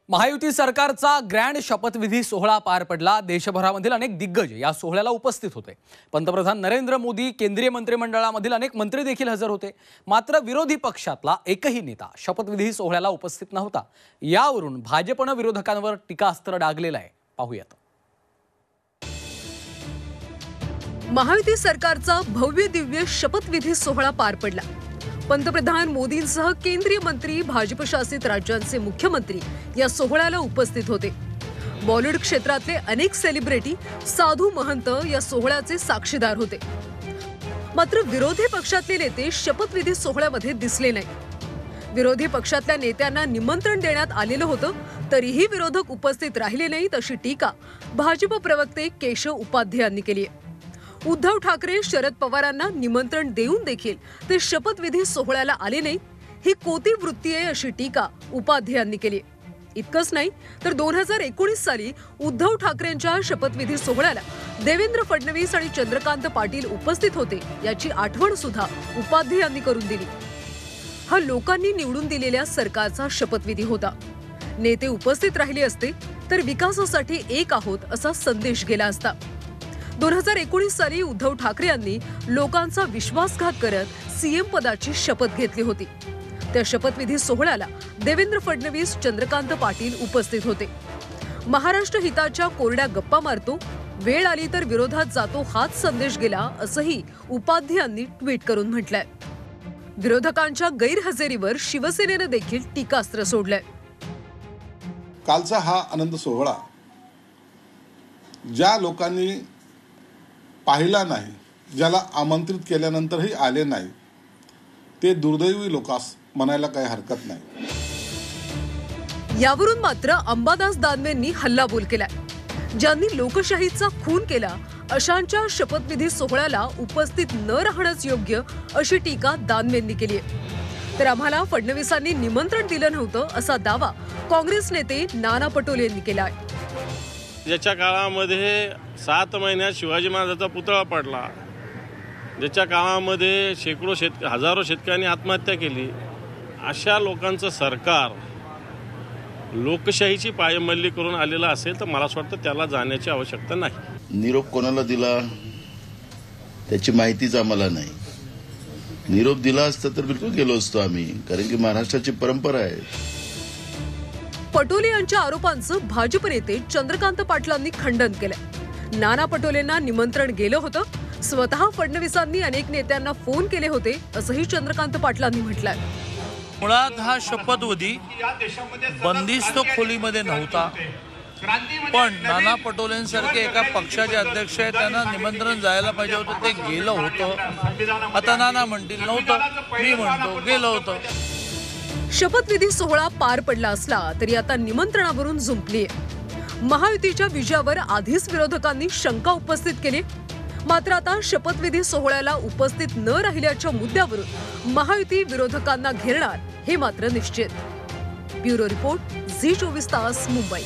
महायुती सरकारचा ग्रँड शपथविधी सोहळा पार पडला। देशभरामधील अनेक दिग्गज या सोहळ्याला उपस्थित होते। पंतप्रधान नरेंद्र मोदी, केंद्रीय मंत्रिमंडळामधील अनेक मंत्री देखील हजर होते। मात्र विरोधी पक्षातला एकही नेता शपथविधी सोहळ्याला उपस्थित नव्हता। यावरून भाजपने विरोधकांवर टीकास्त्र डागलेलं आहे। पाहूयात। महायुती सरकारचा भव्य दिव्य शपथविधी सोहळा पार पडला। पंतप्रधान मोदींसह केंद्रीय मंत्री, भाजप शासित राज्यांचे मुख्यमंत्री या सोहळ्याला उपस्थित होते। बॉलिवूड क्षेत्रातले अनेक सेलिब्रिटी, साधू महंत या सोहळ्याचे साक्षीदार होते। मात्र विरोधी पक्षातले नेते शपथविधी सोहळ्यामध्ये दिसले नाही। विरोधी पक्षातल्या नेत्यांना निमंत्रण देण्यात आलेलं होतं, तरीही विरोधक उपस्थित राहिले नाहीत अशी टीका भाजप प्रवक्ते केशव उपाध्ये यांनी केली आहे। उद्धव ठाकरे, शरद पवारांना निमंत्रण देऊन देखील ते शपथविधी सोहळ्याला आले नाहीत, ही कोती वृत्ती आहे अशी टीका उपाध्ये यांनी केली। इतकंच नाही तर 2019 साली उद्धव ठाकरेंच्या शपथविधी सोहळ्याला देवेंद्र फडणवीस आणि चंद्रकांत पाटील उपस्थित होते, याची आठवण सुद्धा उपाध्ये यांनी करून दिली। हा लोकांनी निवडून दिलेल्या सरकारचा शपथविधी होता। नेते उपस्थित राहिले असते तर विकासासाठी एक आहोत असा संदेश गेला असता। 2019 साली उद्धव ठाकरे यांनी लोकांचा विश्वासघात करत सीएम पदाची शपथ घेतली होती। त्या शपथविधी सोहळ्याला देवेंद्र फडणवीस, चंद्रकांत पाटील उपस्थित होते। महाराष्ट्र हिताच्या कोरड्या गप्पा मारतो, वेळ आली तर विरोधात जातो हाच संदेश गेला असंही उपाध्ये यांनी ट्विट करून म्हटलंय। विरोधकांच्या गैरहजेरीवर शिवसेनेने देखील टीकास्त्र सोडलंय। कालचा हा आनंद सोहळा ज्या लोकांनी पाहिला नाही, ज्याला आमंत्रित केल्यानंतरही आले नाही, ते दुर्दैवी लोकास म्हणायला काही हरकत नाही। यावरून मात्र अंबादास दानवेंनी हल्लाबोल केलाय। ज्यांनी लोकशाहीचा खून केला अशांच्या शपथविधी सोहळ्याला उपस्थित न राहणंच योग्य अशी टीका दानवेंनी केली आहे। तर आम्हाला फडणवीसांनी निमंत्रण दिलं नव्हतं असा दावा काँग्रेस नेते नाना पटोले यांनी केलाय। ज्याच्या काळामध्ये 7 महिन्यात शिवाजी महाराजांचा पुतळा पडला, ज्याच्या काळामध्ये हजारो शेतकऱ्यांनी आत्महत्या केली, अशा लोकांचं सरकार लोकशाहीची पायमल्ली करून आलेलं असेल तर मला असं वाटतं त्याला जाण्याची आवश्यकता नाही। निरोप कोणाला दिला त्याची माहितीच आम्हाला नाही। निरोप दिला असता तर बिलकुल गेलो असतो आम्ही, कारण की महाराष्ट्राची परंपरा आहे। पटोले यांच्या आरोपांचं भाजप नेते चंद्रकांत पाटलांनी खंडन केलंय। नाना पटोलेंना निमंत्रण गेलं होतं, स्वतः फडणवीसांनी अनेक नेत्यांना फोन केले होते असंही चंद्रकांत पाटलांनी म्हटलंय। मुळात हा शपथविधी बंदिस्त खोलीमध्ये नव्हता, पण नाना पटोलेंसारखे एका पक्षाचे अध्यक्ष आहेत, त्यांना निमंत्रण जायला पाहिजे होतं, ते गेलं होतं। आता नाना म्हणतील नव्हतं, मी म्हणतो गेलं होतं। शपथविधी सोहळा पार पडला असला तरी आता निमंत्रणावरून झुंपलीय। महायुतीच्या विजयावर आधीच विरोधकांनी शंका उपस्थित केली, मात्र आता शपथविधी सोहळ्याला उपस्थित न राहिल्याच्या मुद्द्यावरून महायुती विरोधकांना घेरणार हे मात्र निश्चित। ब्युरो रिपोर्ट, झी 24 तास, मुंबई।